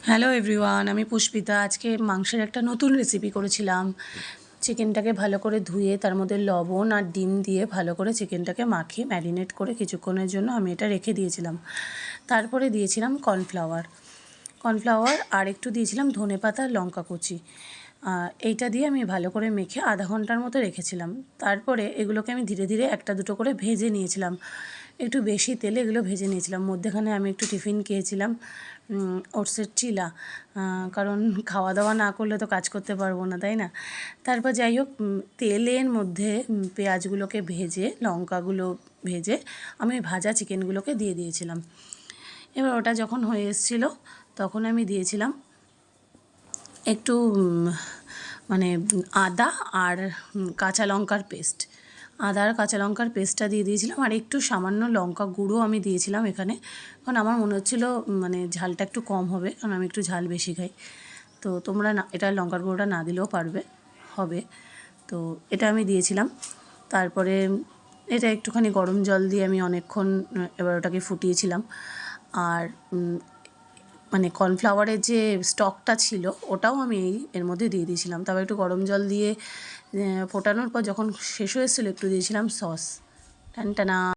Hello everyone, আমি পুষ্পিতা। আজকে মাংসের একটা নতুন রেসিপি করেছিলাম। চিকেনটাকে ভালো করে ধুয়ে তার মধ্যে লবণ আর ডিম দিয়ে ভালো করে চিকেনটাকে মাখিয়ে ম্যারিনেট করে কিছুক্ষণের জন্য আমি এটা রেখে দিয়েছিলাম। তারপরে দিয়েছিলাম কর্নফ্লাওয়ার আর একটু দিয়েছিলাম ধনেপাতা লঙ্কা কুচি। এইটা দিয়ে আমি ভালো করে মেখে আধা ঘন্টার মতো রেখেছিলাম। তারপরে এগুলোকে আমি ধীরে ধীরে একটা দুটো করে ভেজে নিয়েছিলাম। একটু বেশি তেলে এগুলো ভেজে নিয়েছিলাম। মধ্যেখানে আমি একটু টিফিন খেয়েছিলাম ওটসের চিলা, কারণ খাওয়া দাওয়া না করলে তো কাজ করতে পারবো না, তাই না? তারপর যাই হোক, তেলের মধ্যে পেঁয়াজগুলোকে ভেজে লঙ্কাগুলো ভেজে আমি ভাজা চিকেনগুলোকে দিয়ে দিয়েছিলাম। এবার ওটা যখন হয়ে এসেছিলো তখন আমি দিয়েছিলাম একটু মানে আদা আর কাঁচা লঙ্কার পেস্ট। আদা আর কাঁচা লঙ্কার পেস্টটা দিয়ে দিয়েছিলাম, আর একটু সামান্য লঙ্কা গুঁড়ো আমি দিয়েছিলাম এখানে, কারণ আমার মনে হচ্ছিলো মানে ঝালটা একটু কম হবে, কারণ আমি একটু ঝাল বেশি খাই। তো তোমরা না, এটা লঙ্কার গুঁড়োটা না দিলেও হবে। তো এটা আমি দিয়েছিলাম। তারপরে এটা একটুখানি গরম জল দিয়ে আমি অনেকক্ষণ এবার ওটাকে ফুটিয়েছিলাম। আর মানে কর্নফ্লাওয়ারের যে স্টকটা ছিল ওটাও আমি এর মধ্যে দিয়ে দিয়েছিলাম। তারপর একটু গরম জল দিয়ে ফোটানোর পর যখন শেষ হয়ে এসেছিলো একটু দিয়েছিলাম সস। টানটানা।